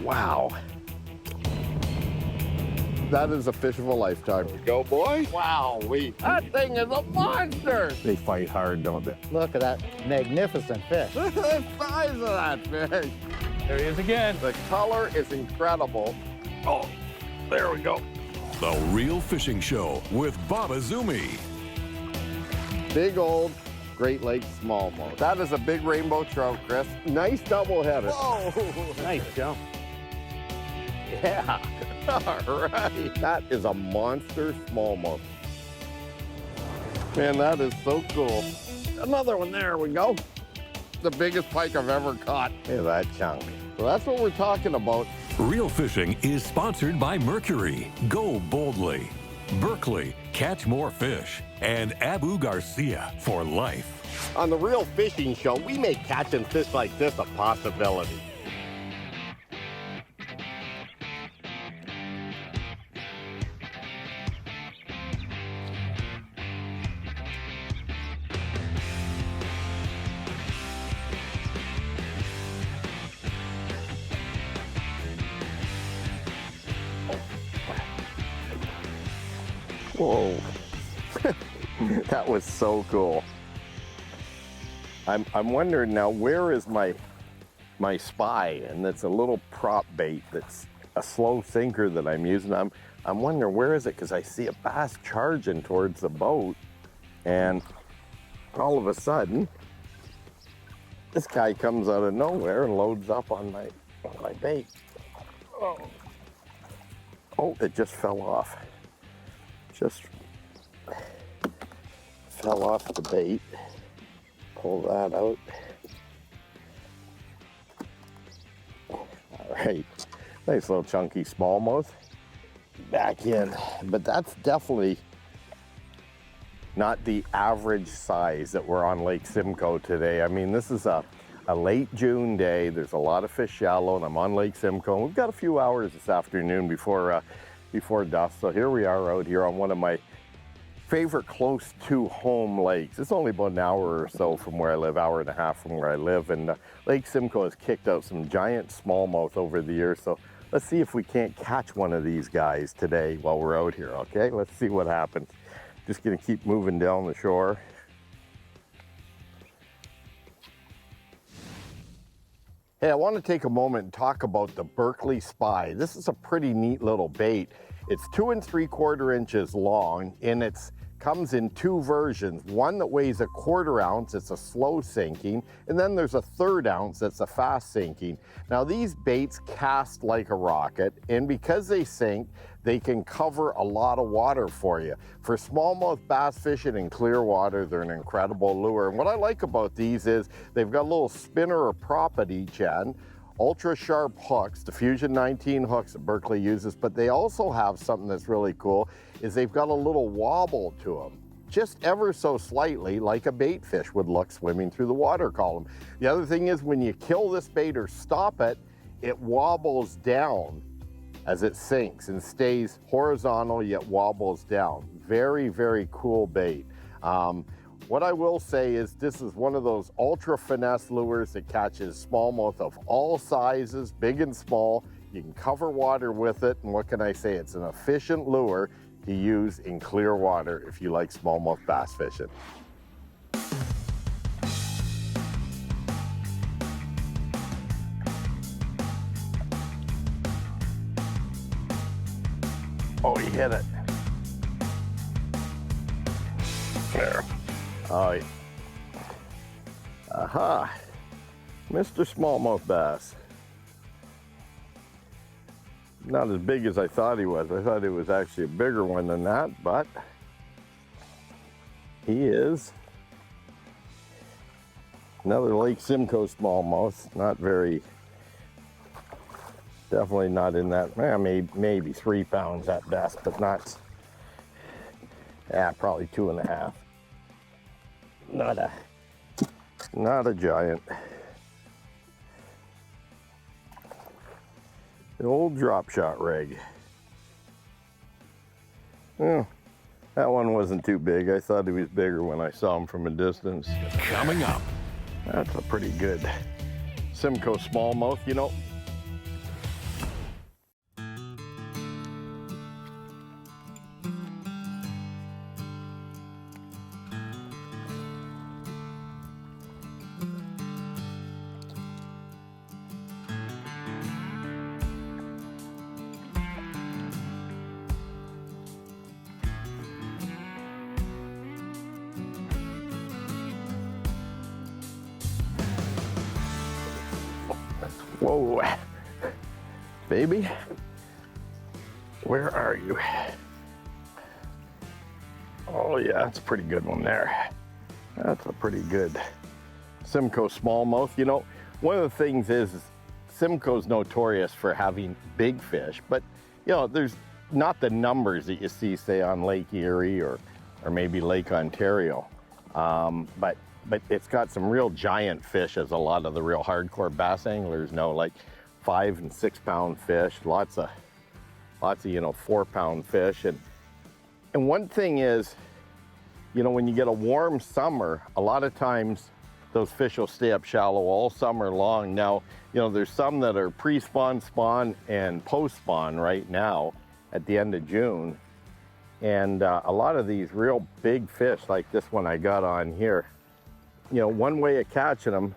Wow. That is a fish of a lifetime. Go, boy. Wow, that thing is a monster. They fight hard, don't they? Look at that magnificent fish. Look at the size of that fish. There he is again. The color is incredible. Oh, there we go. The Real Fishing Show with Bob Azumi. Big old Great Lakes smallmouth. That is a big rainbow trout, Chris. Nice double header. Whoa. Nice jump. Yeah. All right. That is a monster smallmouth. Man, that is so cool. Another one, there we go. The biggest pike I've ever caught. Look at that chunk. So that's what we're talking about. Real Fishing is sponsored by Mercury, Go Boldly, Berkley, Catch More Fish, and Abu Garcia for life. On the Real Fishing Show, we make catching fish like this a possibility. Whoa. That was so cool. I'm wondering now, where is my Spy? And it's a little prop bait that's a slow sinker that I'm using. I'm wondering, where is it? Because I see a bass charging towards the boat, and all of a sudden, this guy comes out of nowhere and loads up on my bait. Oh, it just fell off. Just fell off the bait. Pull that out. All right, nice little chunky smallmouth. Back in, but that's definitely not the average size that we're on Lake Simcoe today. I mean, this is a late June day. There's a lot of fish shallow, and I'm on Lake Simcoe. We've got a few hours this afternoon before dusk. So here we are out here on one of my favorite close to home lakes. It's only about an hour or so from where I live, hour and a half from where I live. And Lake Simcoe has kicked out some giant smallmouth over the years. So let's see if we can't catch one of these guys today while we're out here, okay? Let's see what happens. Just gonna keep moving down the shore. Hey, I want to take a moment and talk about the Berkley Spy. This is a pretty neat little bait. It's 2 3/4 inches long, and it comes in two versions. One that weighs 1/4 ounce, it's a slow sinking, and then there's a 1/3 ounce that's a fast sinking. Now these baits cast like a rocket, and because they sink, they can cover a lot of water for you. For smallmouth bass fishing in clear water, they're an incredible lure. And what I like about these is they've got a little spinner or prop at each end, ultra sharp hooks, the Fusion 19 hooks that Berkley uses, but they also have something that's really cool, is they've got a little wobble to them. Just ever so slightly, like a bait fish would look swimming through the water column. The other thing is when you kill this bait or stop it, it wobbles down as it sinks and stays horizontal yet wobbles down. Very, very cool bait. What I will say is this is one of those ultra finesse lures that catches smallmouth of all sizes, big and small. You can cover water with it, and what can I say? It's an efficient lure to use in clear water if you like smallmouth bass fishing. Oh, he hit it. There. Oh, yeah. Aha. Mr. Smallmouth Bass. Not as big as I thought he was. I thought he was actually a bigger one than that, but he is. Another Lake Simcoe smallmouth. Not very, definitely not in that, maybe 3 pounds at best, but not, probably 2.5. Not a giant. The old drop shot rig. Well, that one wasn't too big. I thought he was bigger when I saw him from a distance. Coming up. That's a pretty good Simcoe smallmouth. You know, Whoa, baby, where are you? Oh yeah, that's a pretty good one there. That's a pretty good Simcoe smallmouth. You know, one of the things is Simcoe's notorious for having big fish, but you know, there's not the numbers that you see, say, on Lake Erie or maybe Lake Ontario. But it's got some real giant fish, as a lot of the real hardcore bass anglers know, like 5 and 6 pound fish, lots of you know, 4 pound fish. And one thing is, you know, when you get a warm summer, a lot of times those fish will stay up shallow all summer long. Now, you know, there's some that are pre-spawn, spawn, and post-spawn right now at the end of June. And a lot of these real big fish, like this one I got on here, you know, one way of catching them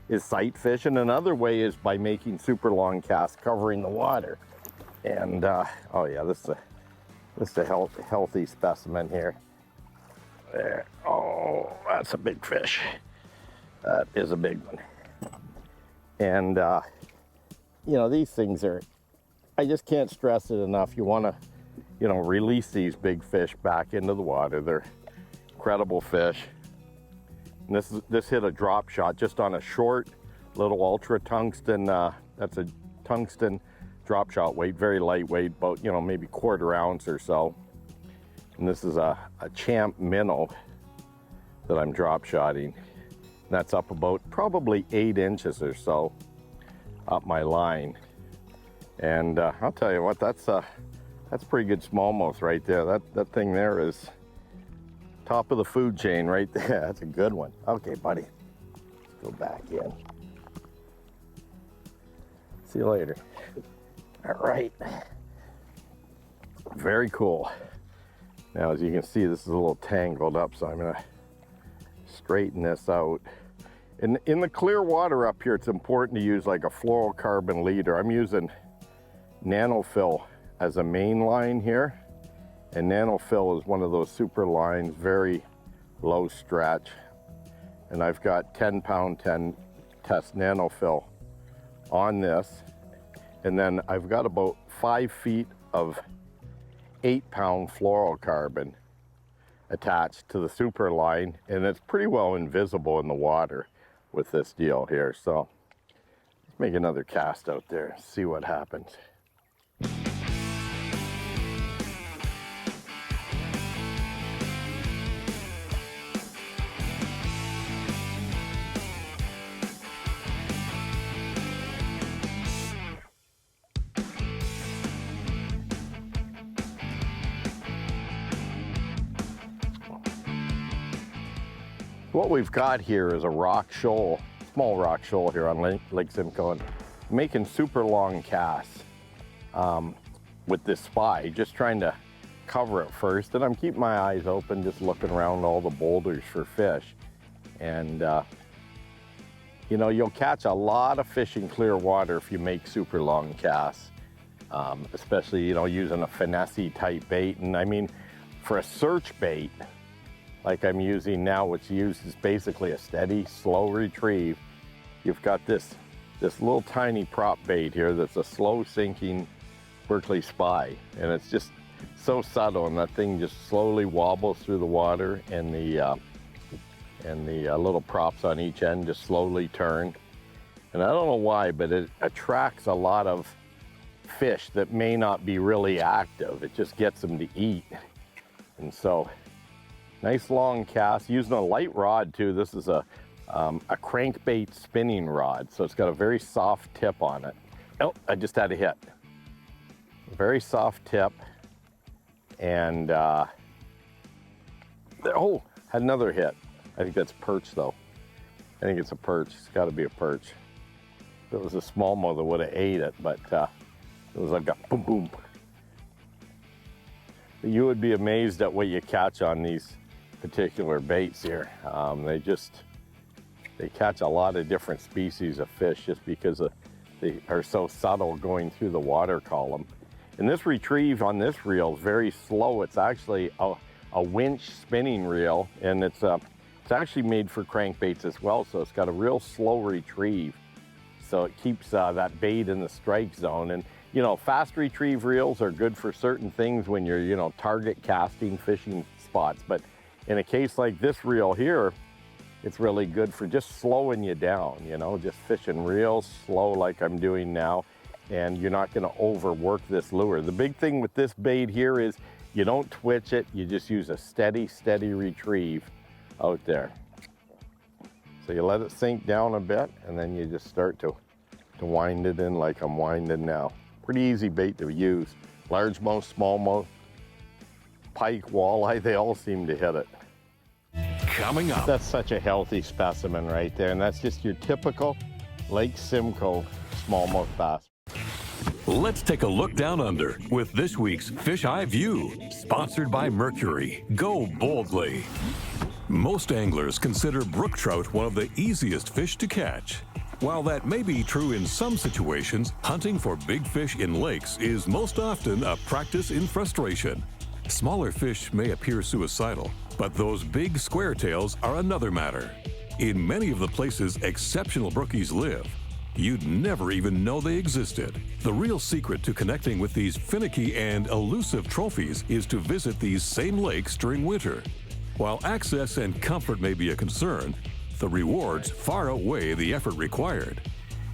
is sight fishing. Another way is by making super long casts covering the water. And oh yeah, this is a healthy specimen here. There. Oh, that's a big fish. That is a big one. And you know, these things are, I just can't stress it enough. You want to, you know, release these big fish back into the water. They're incredible fish. And this hit a drop shot just on a short little ultra tungsten. That's a tungsten drop shot weight, very lightweight, about, you know, maybe 1/4 ounce or so. And this is a champ minnow that I'm drop shotting. And that's up about probably 8 inches or so up my line. And I'll tell you what, that's pretty good smallmouth right there. That thing there is top of the food chain right there. That's a good one. Okay, buddy, let's go back in. See you later. All right, very cool. Now, as you can see, this is a little tangled up, so I'm gonna straighten this out. In the clear water up here, it's important to use like a fluorocarbon leader. I'm using Nanofill as a main line here. And Nanofill is one of those super lines, very low stretch. And I've got 10 pound 10 test Nanofill on this. And then I've got about 5 feet of 8 pound fluorocarbon attached to the super line. And it's pretty well invisible in the water with this deal here. So let's make another cast out there and see what happens. What we've got here is a rock shoal, small rock shoal here on Lake Simcoe, and making super long casts with this Spy, just trying to cover it first. And I'm keeping my eyes open, just looking around all the boulders for fish. And you know, you'll catch a lot of fish in clear water if you make super long casts, especially, you know, using a Finesse type bait. And I mean, for a search bait, like I'm using now, which uses basically a steady, slow retrieve, you've got this little tiny prop bait here that's a slow sinking Berkley Spy. And it's just so subtle, and that thing just slowly wobbles through the water, and the little props on each end just slowly turn. And I don't know why, but it attracts a lot of fish that may not be really active. It just gets them to eat. And so, nice long cast, using a light rod too. This is a crankbait spinning rod, so it's got a very soft tip on it. Oh, I just had a hit. Very soft tip, and oh, had another hit. I think that's perch though. I think it's a perch. It's got to be a perch. If it was a smallmouth, I would have ate it, but it was like a boom boom. You would be amazed at what you catch on these particular baits here. They catch a lot of different species of fish just because they are so subtle going through the water column. And this retrieve on this reel is very slow. It's actually a winch spinning reel, and it's actually made for crankbaits as well, so it's got a real slow retrieve. so it keeps that bait in the strike zone. And you know, fast retrieve reels are good for certain things when you're, you know, target casting fishing spots, but in a case like this reel here, it's really good for just slowing you down, you know, just fishing real slow like I'm doing now, and you're not going to overwork this lure. The big thing with this bait here is you don't twitch it, you just use a steady retrieve out there. So you let it sink down a bit, and then you just start to wind it in like I'm winding now. Pretty easy bait to use. Largemouth, smallmouth, pike, walleye, they all seem to hit it. Coming up. That's such a healthy specimen right there, and that's just your typical Lake Simcoe smallmouth bass. Let's take a look down under with this week's Fish Eye View, sponsored by Mercury. Go boldly. Most anglers consider brook trout one of the easiest fish to catch. While that may be true in some situations, hunting for big fish in lakes is most often a practice in frustration. Smaller fish may appear suicidal, but those big square tails are another matter. In many of the places exceptional brookies live, you'd never even know they existed. The real secret to connecting with these finicky and elusive trophies is to visit these same lakes during winter. While access and comfort may be a concern, the rewards far outweigh the effort required.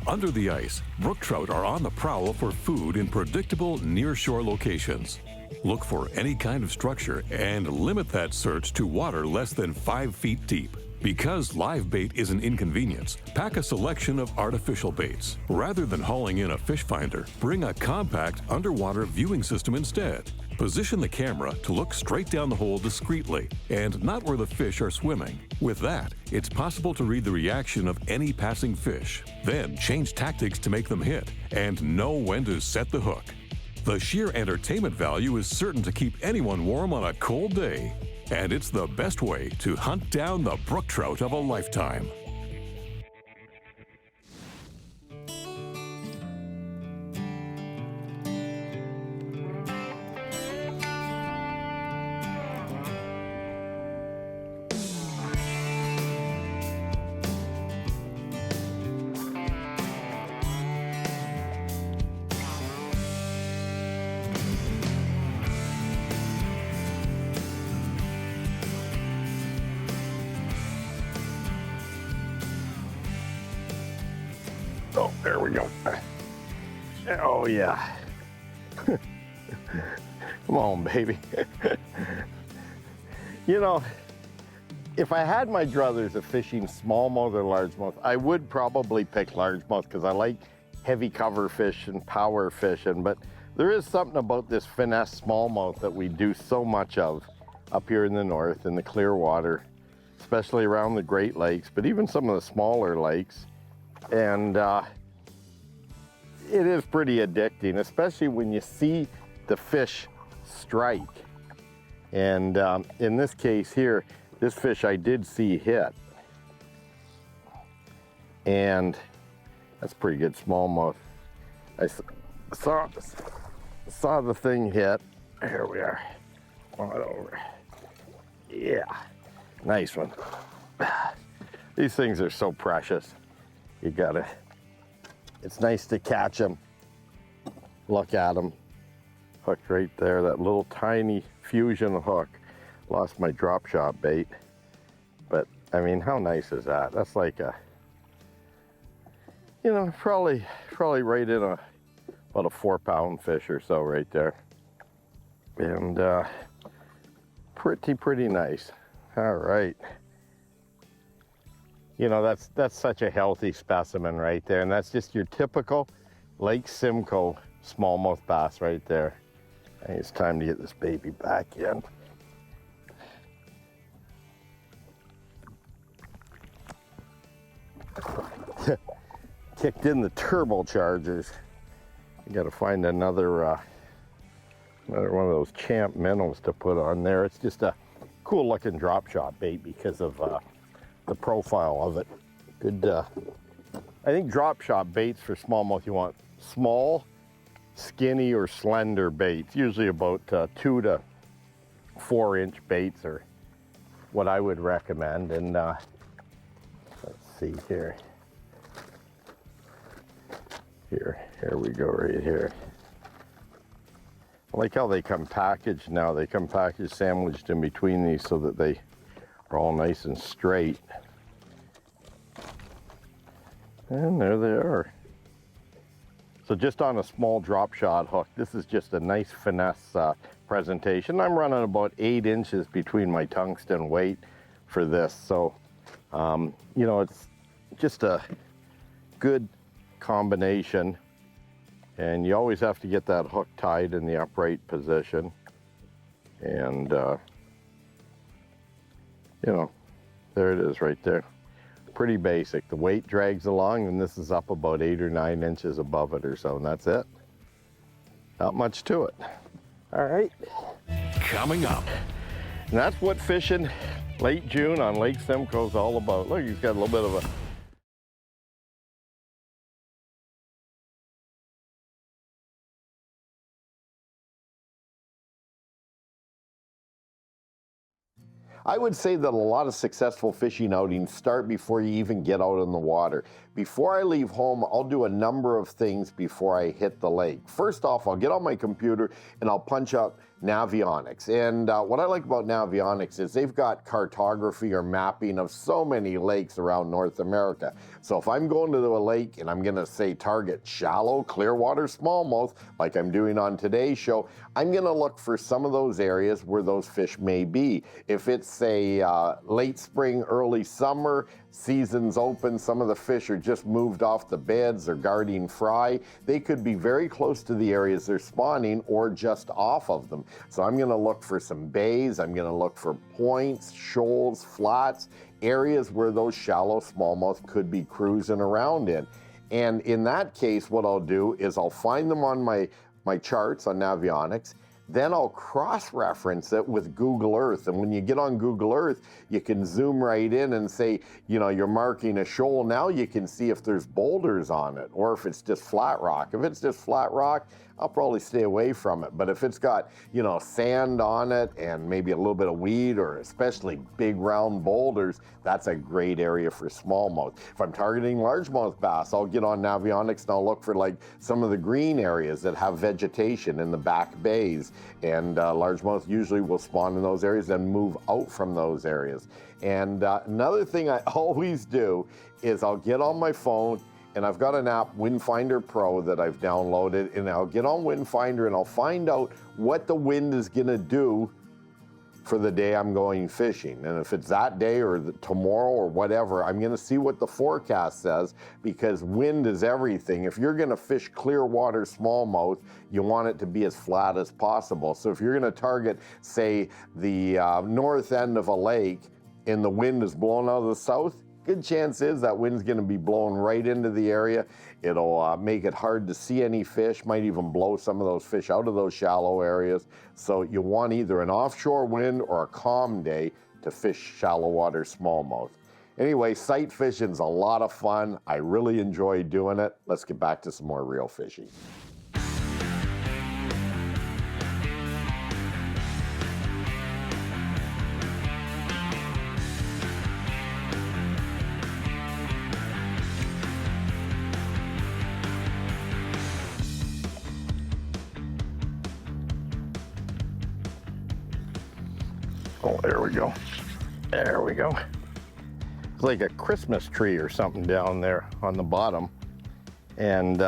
Under the ice, brook trout are on the prowl for food in predictable near-shore locations. Look for any kind of structure and limit that search to water less than 5 feet deep. Because live bait is an inconvenience, pack a selection of artificial baits. Rather than hauling in a fish finder, bring a compact underwater viewing system instead. Position the camera to look straight down the hole discreetly and not where the fish are swimming. With that, it's possible to read the reaction of any passing fish. Then change tactics to make them hit and know when to set the hook. The sheer entertainment value is certain to keep anyone warm on a cold day. And it's the best way to hunt down the brook trout of a lifetime. Oh, there we go. Oh, yeah. Come on, baby. You know, if I had my druthers of fishing smallmouth or largemouth, I would probably pick largemouth because I like heavy cover fish and power fishing, but there is something about this finesse smallmouth that we do so much of up here in the north in the clear water, especially around the Great Lakes, but even some of the smaller lakes. And it is pretty addicting, especially when you see the fish strike. And in this case here, this fish I did see hit. And that's pretty good smallmouth. I saw the thing hit. Here we are. On over. Yeah, nice one. These things are so precious. You gotta, it's nice to catch them, look at them, hooked right there, that little tiny fusion hook. Lost my drop shot bait, but I mean, how nice is that? That's like a, you know, probably right in about a 4-pound fish or so right there. And pretty nice. All right. You know, that's such a healthy specimen right there, and that's just your typical Lake Simcoe smallmouth bass right there. I think it's time to get this baby back in. Kicked in the turbochargers. You got to find another one of those champ minnows to put on there. It's just a cool looking drop shot bait because of the profile of it. Good, I think drop shot baits for smallmouth, you want small, skinny, or slender baits. Usually about 2 to 4 inch baits are what I would recommend. And let's see here. Here we go, right here. I like how they come packaged now. They come packaged, sandwiched in between these so that they are all nice and straight. And there they are. So just on a small drop shot hook, this is just a nice finesse presentation. I'm running about 8 inches between my tungsten weight for this. So, you know, it's just a good combination. And you always have to get that hook tied in the upright position. And, you know, there it is right there. Pretty basic. The weight drags along, and this is up about 8 or 9 inches above it or so, and that's it. Not much to it. All right. Coming up. And that's what fishing late June on Lake Simcoe is all about. Look, he's got a little bit of a I would say that a lot of successful fishing outings start before you even get out in the water. Before I leave home, I'll do a number of things before I hit the lake. First off, I'll get on my computer and I'll punch up Navionics. And what I like about Navionics is they've got cartography or mapping of so many lakes around North America. So if I'm going to a lake and I'm gonna say target shallow, clear water smallmouth, like I'm doing on today's show, I'm gonna look for some of those areas where those fish may be. If it's say late spring, early summer, season's open, some of the fish are just moved off the beds or guarding fry, they could be very close to the areas they're spawning or just off of them. So I'm gonna look for some bays, I'm gonna look for points, shoals, flats, areas where those shallow smallmouth could be cruising around in. And in that case, what I'll do is I'll find them on my charts on Navionics, then I'll cross-reference it with Google Earth. And when you get on Google Earth, you can zoom right in and say, you know, you're marking a shoal. Now you can see if there's boulders on it or if it's just flat rock. If it's just flat rock, I'll probably stay away from it. But if it's got, you know, sand on it and maybe a little bit of weed or especially big round boulders, that's a great area for smallmouth. If I'm targeting largemouth bass, I'll get on Navionics and I'll look for like some of the green areas that have vegetation in the back bays. And largemouth usually will spawn in those areas and move out from those areas. And another thing I always do is I'll get on my phone and I've got an app, Windfinder Pro, that I've downloaded, and I'll get on Windfinder and I'll find out what the wind is gonna do for the day I'm going fishing. And if it's that day or tomorrow or whatever, I'm gonna see what the forecast says, because wind is everything. If you're gonna fish clear water smallmouth, you want it to be as flat as possible. So if you're gonna target, say, the north end of a lake and the wind is blowing out of the south, good chance is that wind's gonna be blowing right into the area. It'll make it hard to see any fish, might even blow some of those fish out of those shallow areas. So you want either an offshore wind or a calm day to fish shallow water smallmouth. Anyway, sight fishing's a lot of fun. I really enjoy doing it. Let's get back to some more real fishing. Oh, there we go. There we go. It's like a Christmas tree or something down there on the bottom. And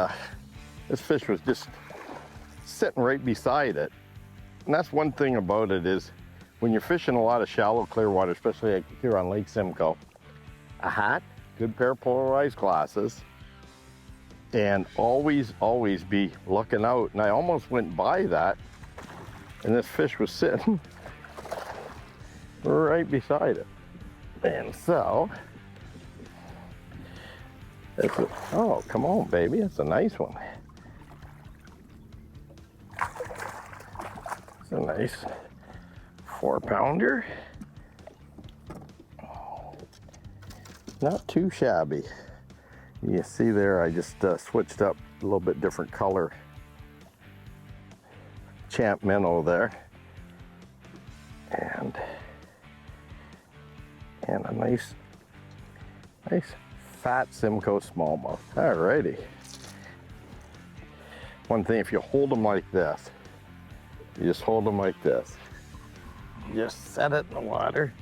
this fish was just sitting right beside it. And that's one thing about it is when you're fishing a lot of shallow clear water, especially like here on Lake Simcoe, a hat, good pair of polarized glasses, and always be looking out. And I almost went by that and this fish was sitting right beside it. And so, oh, come on, baby, that's a nice one. It's a nice 4-pounder. Not too shabby. You see there, I just switched up a little bit different color. Champ minnow there. And a nice fat Simcoe smallmouth. Alrighty. One thing, if you hold them like this, you just hold them like this. Just set it in the water.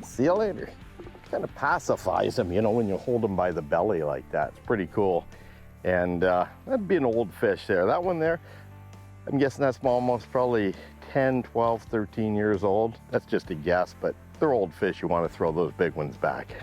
See you later. Kind of pacifies them, you know, when you hold them by the belly like that. It's pretty cool. And that'd be an old fish there. That one there, I'm guessing that smallmouth's probably 10, 12, 13 years old. That's just a guess, but they're old fish. You want to throw those big ones back.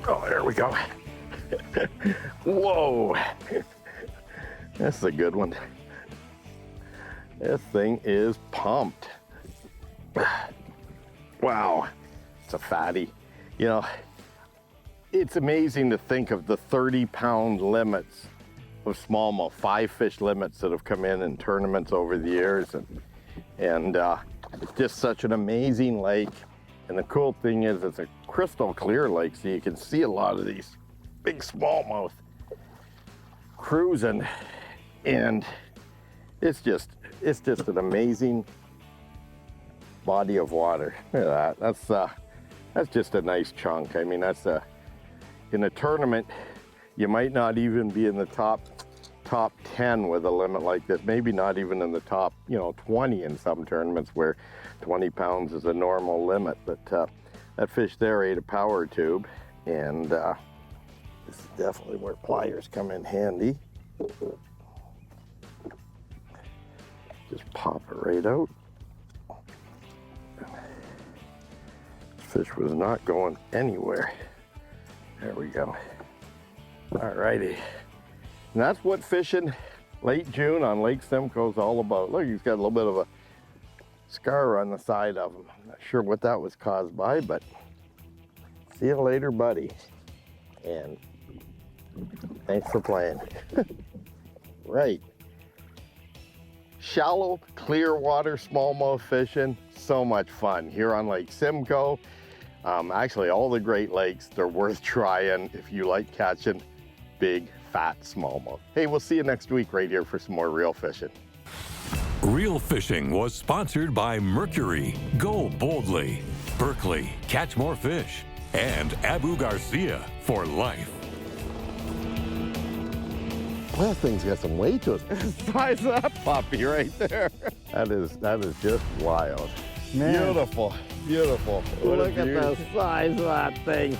Oh, there we go. Whoa. This is a good one. This thing is pumped. Wow, it's a fatty. You know, it's amazing to think of the 30-pound limits of smallmouth, 5 fish limits that have come in tournaments over the years. And it's just such an amazing lake. And the cool thing is it's a crystal clear lake, so you can see a lot of these big smallmouth cruising. And it's just an amazing body of water. Look at that. That's just a nice chunk. I mean, in a tournament, you might not even be in the top 10 with a limit like this. Maybe not even in the top, 20 in some tournaments where 20 pounds is a normal limit. But that fish there ate a power tube, and this is definitely where pliers come in handy. Just pop it right out. This fish was not going anywhere. There we go. All righty. And that's what fishing late June on Lake Simcoe is all about. Look, he's got a little bit of a scar on the side of him. I'm not sure what that was caused by, but see you later, buddy. And thanks for playing. Right. Shallow, clear water smallmouth fishing, so much fun here on Lake Simcoe. Actually, all the Great Lakes, they're worth trying if you like catching big, fat smallmouth. Hey, we'll see you next week right here for some more Real Fishing. Real Fishing was sponsored by Mercury, Go Boldly, Berkley, Catch More Fish, and Abu Garcia for life. Well, that thing's got some weight to it. Size of that puppy right there. That is just wild. Man. Beautiful, beautiful. Look at the size of that thing.